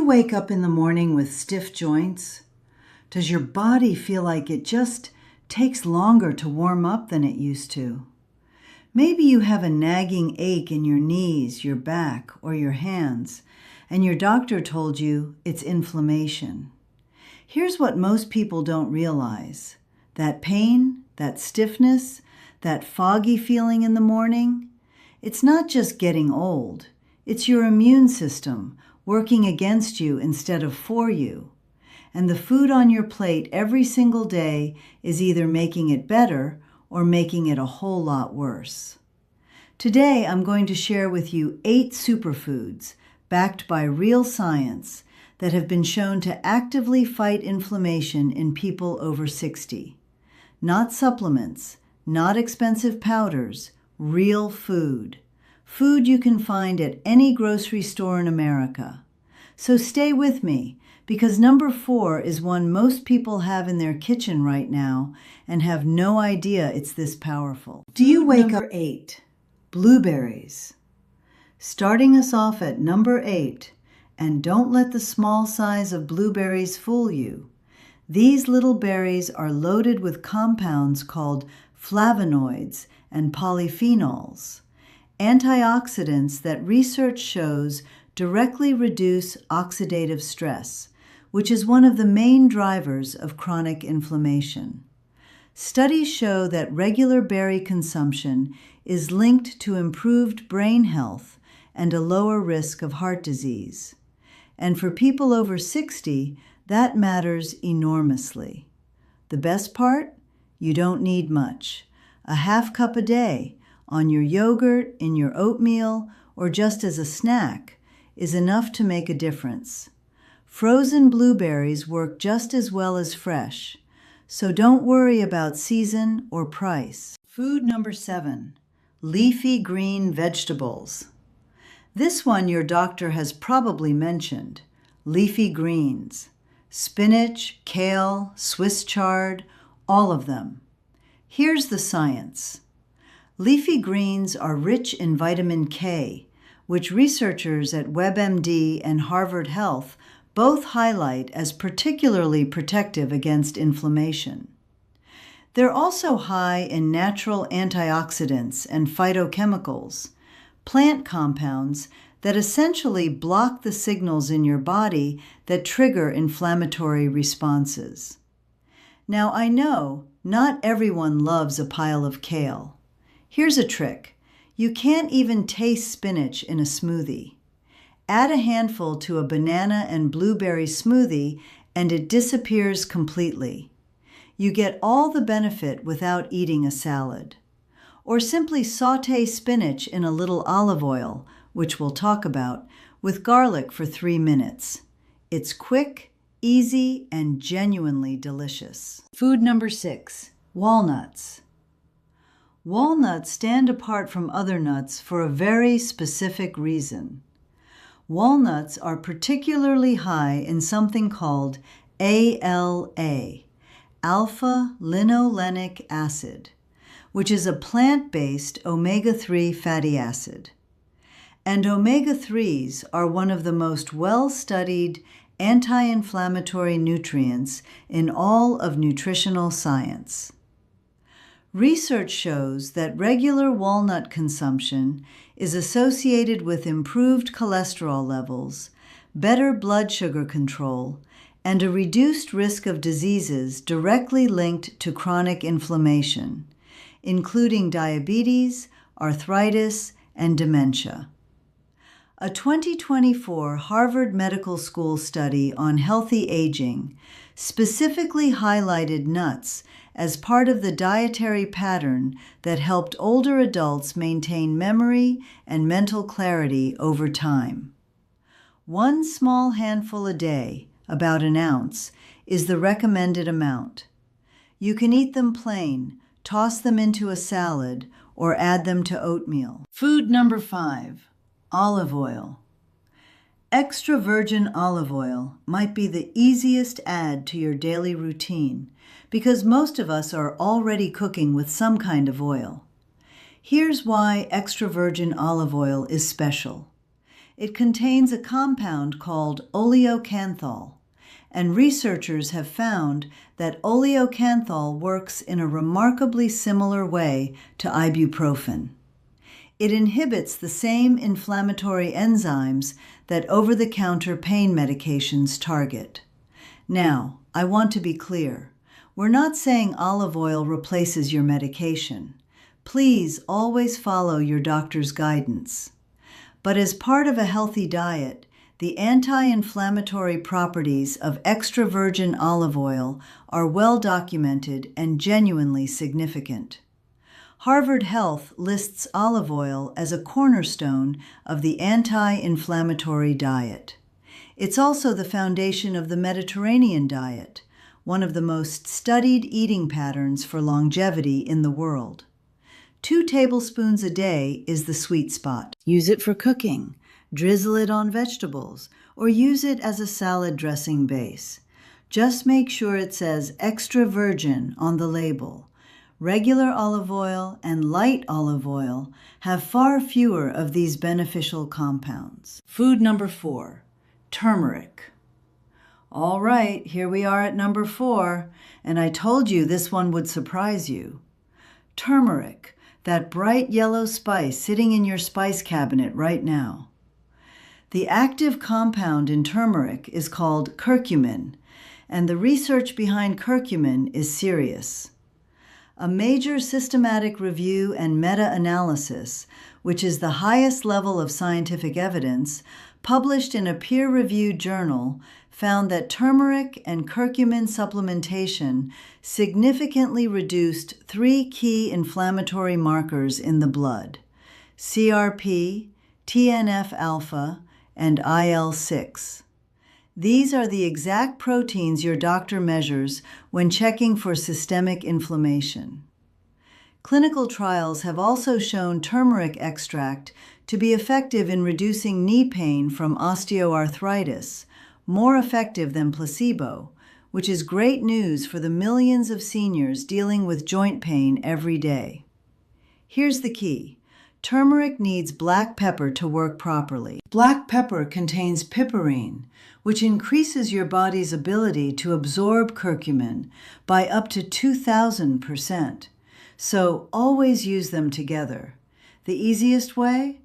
you wake up in the morning with stiff joints? Does your body feel like it just takes longer to warm up than it used to? Maybe you have a nagging ache in your knees, your back, or your hands, and your doctor told you it's inflammation. Here's what most people don't realize. That pain, that stiffness, that foggy feeling in the morning, it's not just getting old. It's your immune system working against you instead of for you. And the food on your plate every single day is either making it better or making it a whole lot worse. Today, I'm going to share with you 8 superfoods backed by real science that have been shown to actively fight inflammation in people over 60. Not supplements, not expensive powders, real food. Food you can find at any grocery store in America. So stay with me, because number 4 is one most people have in their kitchen right now and have no idea it's this powerful. Do you wake up? 8. Blueberries. Starting us off at number 8, and don't let the small size of blueberries fool you. These little berries are loaded with compounds called flavonoids and polyphenols, antioxidants that research shows directly reduce oxidative stress, which is one of the main drivers of chronic inflammation. Studies show that regular berry consumption is linked to improved brain health and a lower risk of heart disease. And for people over 60, that matters enormously. The best part? You don't need much. A half cup a day on your yogurt, in your oatmeal, or just as a snack is enough to make a difference. Frozen blueberries work just as well as fresh, so don't worry about season or price. Food number 7, leafy green vegetables. This one your doctor has probably mentioned, leafy greens. Spinach, kale, Swiss chard, all of them. Here's the science. Leafy greens are rich in vitamin K, which researchers at WebMD and Harvard Health both highlight as particularly protective against inflammation. They're also high in natural antioxidants and phytochemicals, plant compounds that essentially block the signals in your body that trigger inflammatory responses. Now, I know not everyone loves a pile of kale. Here's a trick. You can't even taste spinach in a smoothie. Add a handful to a banana and blueberry smoothie and it disappears completely. You get all the benefit without eating a salad. Or simply sauté spinach in a little olive oil, which we'll talk about, with garlic for 3 minutes. It's quick, easy, and genuinely delicious. Food number 6, walnuts. Walnuts stand apart from other nuts for a very specific reason. Walnuts are particularly high in something called ALA, Alpha-Linolenic acid, which is a plant-based omega-3 fatty acid. And omega-3s are one of the most well-studied anti-inflammatory nutrients in all of nutritional science. Research shows that regular walnut consumption is associated with improved cholesterol levels, better blood sugar control, and a reduced risk of diseases directly linked to chronic inflammation, including diabetes, arthritis, and dementia. A 2024 Harvard Medical School study on healthy aging specifically highlighted nuts as part of the dietary pattern that helped older adults maintain memory and mental clarity over time. 1 small handful a day, about an ounce, is the recommended amount. You can eat them plain, toss them into a salad, or add them to oatmeal. Food number 5, olive oil. Extra virgin olive oil might be the easiest add to your daily routine because most of us are already cooking with some kind of oil. Here's why extra virgin olive oil is special. It contains a compound called Oleocanthal, and researchers have found that Oleocanthal works in a remarkably similar way to ibuprofen. It inhibits the same inflammatory enzymes that over-the-counter pain medications target. Now, I want to be clear. We're not saying olive oil replaces your medication. Please always follow your doctor's guidance. But as part of a healthy diet, the anti-inflammatory properties of extra virgin olive oil are well documented and genuinely significant. Harvard Health lists olive oil as a cornerstone of the anti-inflammatory diet. It's also the foundation of the Mediterranean diet, one of the most studied eating patterns for longevity in the world. 2 tablespoons a day is the sweet spot. Use it for cooking, drizzle it on vegetables, or use it as a salad dressing base. Just make sure it says extra virgin on the label. Regular olive oil and light olive oil have far fewer of these beneficial compounds. Food number 4, turmeric. All right, here we are at number 4, and I told you this one would surprise you. Turmeric, that bright yellow spice sitting in your spice cabinet right now. The active compound in turmeric is called curcumin, and the research behind curcumin is serious. A major systematic review and meta-analysis, which is the highest level of scientific evidence, published in a peer-reviewed journal, found that turmeric and curcumin supplementation significantly reduced 3 key inflammatory markers in the blood: CRP, TNF-alpha, and IL-6. These are the exact proteins your doctor measures when checking for systemic inflammation. Clinical trials have also shown turmeric extract to be effective in reducing knee pain from osteoarthritis, more effective than placebo, which is great news for the millions of seniors dealing with joint pain every day. Here's the key. Turmeric needs black pepper to work properly. Black pepper contains piperine, which increases your body's ability to absorb curcumin by up to 2,000%. So always use them together. The easiest way?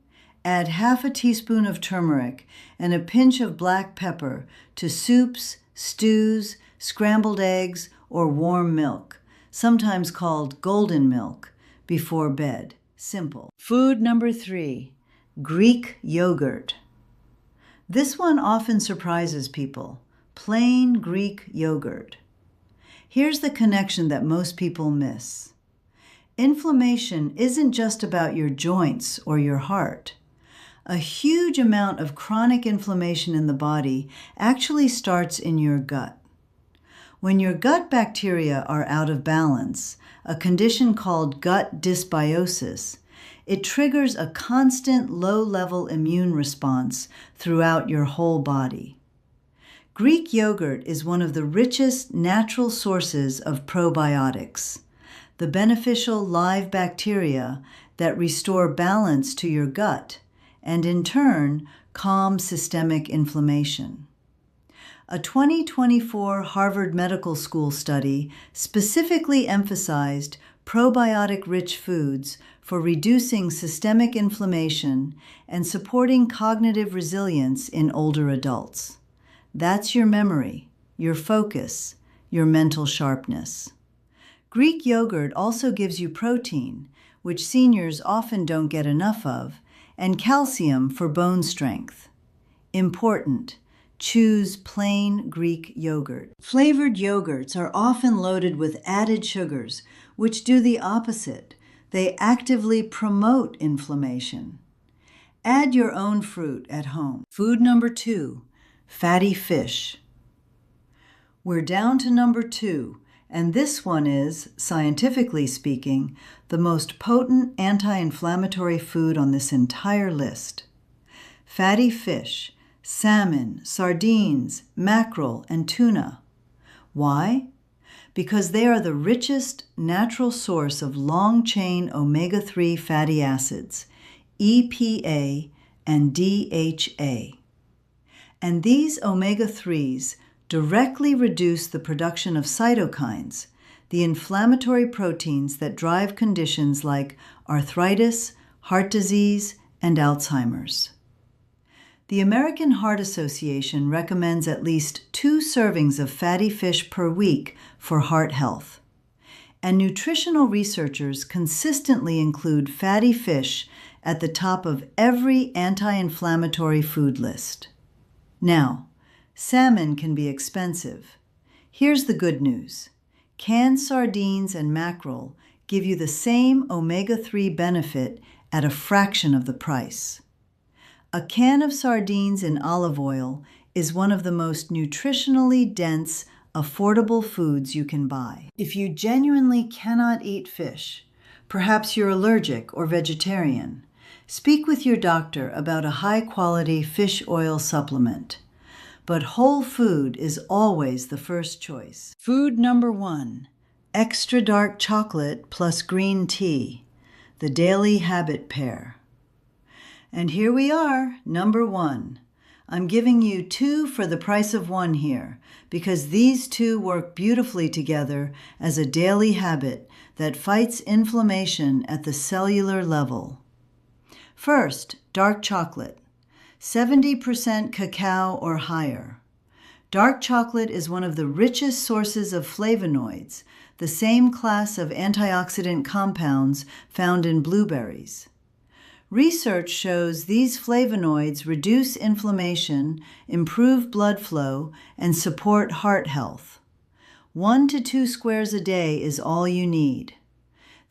Add half a teaspoon of turmeric and a pinch of black pepper to soups, stews, scrambled eggs, or warm milk, sometimes called golden milk, before bed. Simple. Food number 3, Greek yogurt. This one often surprises people. Plain Greek yogurt. Here's the connection that most people miss. Inflammation isn't just about your joints or your heart. A huge amount of chronic inflammation in the body actually starts in your gut. When your gut bacteria are out of balance, a condition called gut dysbiosis, it triggers a constant low-level immune response throughout your whole body. Greek yogurt is one of the richest natural sources of probiotics, the beneficial live bacteria that restore balance to your gut and, in turn, calm systemic inflammation. A 2024 Harvard Medical School study specifically emphasized probiotic-rich foods for reducing systemic inflammation and supporting cognitive resilience in older adults. That's your memory, your focus, your mental sharpness. Greek yogurt also gives you protein, which seniors often don't get enough of, and calcium for bone strength. Important. Choose plain Greek yogurt. Flavored yogurts are often loaded with added sugars, which do the opposite. They actively promote inflammation. Add your own fruit at home. Food number 2, fatty fish. We're down to number 2, and this one is, scientifically speaking, the most potent anti-inflammatory food on this entire list. Fatty fish. Salmon, sardines, mackerel, and tuna. Why? Because they are the richest natural source of long-chain omega-3 fatty acids, EPA and DHA. And these omega-3s directly reduce the production of cytokines, the inflammatory proteins that drive conditions like arthritis, heart disease, and Alzheimer's. The American Heart Association recommends at least 2 servings of fatty fish per week for heart health. And nutritional researchers consistently include fatty fish at the top of every anti-inflammatory food list. Now, salmon can be expensive. Here's the good news. Canned sardines and mackerel give you the same omega-3 benefit at a fraction of the price. A can of sardines in olive oil is one of the most nutritionally dense, affordable foods you can buy. If you genuinely cannot eat fish, perhaps you're allergic or vegetarian, speak with your doctor about a high-quality fish oil supplement. But whole food is always the first choice. Food number 1, extra dark chocolate plus green tea, the daily habit pair. And here we are, number 1. I'm giving you 2 for the price of 1 here, because these 2 work beautifully together as a daily habit that fights inflammation at the cellular level. First, dark chocolate. 70% cacao or higher. Dark chocolate is one of the richest sources of flavonoids, the same class of antioxidant compounds found in blueberries. Research shows these flavonoids reduce inflammation, improve blood flow, and support heart health. 1 to 2 squares a day is all you need.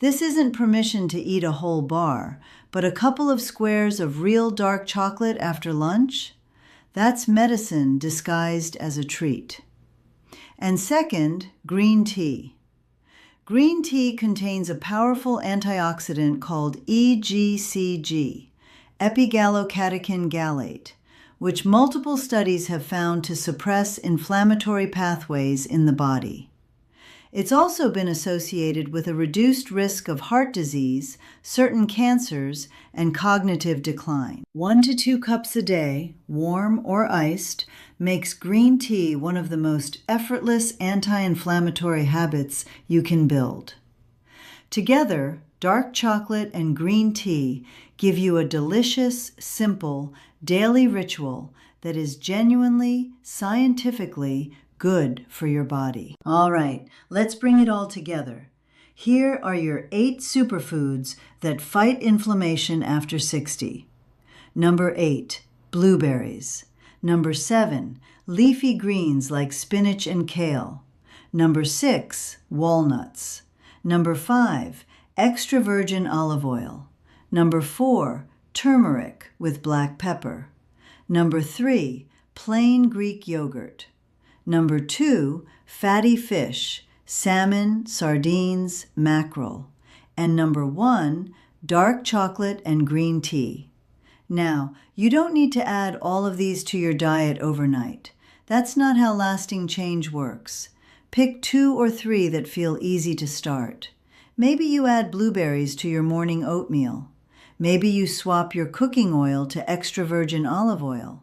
This isn't permission to eat a whole bar, but a couple of squares of real dark chocolate after lunch? That's medicine disguised as a treat. And second, green tea. Green tea contains a powerful antioxidant called EGCG, epigallocatechin gallate, which multiple studies have found to suppress inflammatory pathways in the body. It's also been associated with a reduced risk of heart disease, certain cancers, and cognitive decline. 1 to 2 cups a day, warm or iced, makes green tea one of the most effortless anti-inflammatory habits you can build. Together, dark chocolate and green tea give you a delicious, simple, daily ritual that is genuinely, scientifically good for your body. All right, let's bring it all together. Here are your 8 superfoods that fight inflammation after 60. Number 8, blueberries. Number 7, leafy greens like spinach and kale. Number 6, walnuts. Number 5, extra virgin olive oil. Number 4, turmeric with black pepper. Number 3, plain Greek yogurt. Number 2, fatty fish, salmon, sardines, mackerel. And number 1, dark chocolate and green tea. Now, you don't need to add all of these to your diet overnight. That's not how lasting change works. Pick 2 or 3 that feel easy to start. Maybe you add blueberries to your morning oatmeal. Maybe you swap your cooking oil to extra virgin olive oil.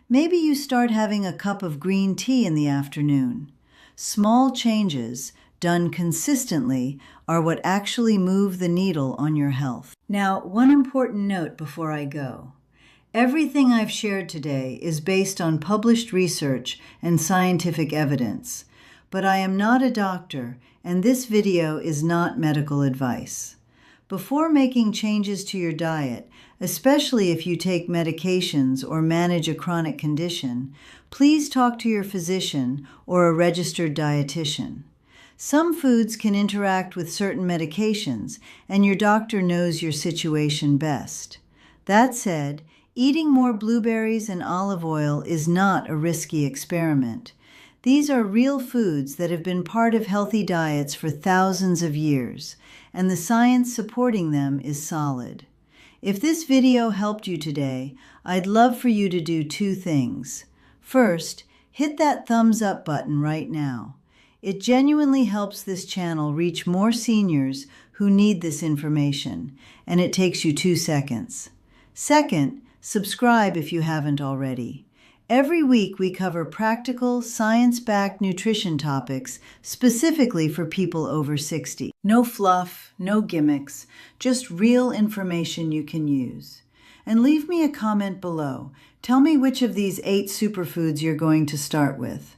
Maybe you start having a cup of green tea in the afternoon. Small changes, done consistently, are what actually move the needle on your health. Now, one important note before I go. Everything I've shared today is based on published research and scientific evidence, but I am not a doctor, and this video is not medical advice. Before making changes to your diet, especially if you take medications or manage a chronic condition, please talk to your physician or a registered dietitian. Some foods can interact with certain medications, and your doctor knows your situation best. That said, eating more blueberries and olive oil is not a risky experiment. These are real foods that have been part of healthy diets for thousands of years, and the science supporting them is solid. If this video helped you today, I'd love for you to do 2 things. First, hit that thumbs up button right now. It genuinely helps this channel reach more seniors who need this information, and it takes you 2 seconds. Second, Subscribe if you haven't already. Every week we cover practical, science-backed nutrition topics specifically for people over 60. No fluff, no gimmicks, just real information you can use. And leave me a comment below. Tell me which of these 8 superfoods you're going to start with.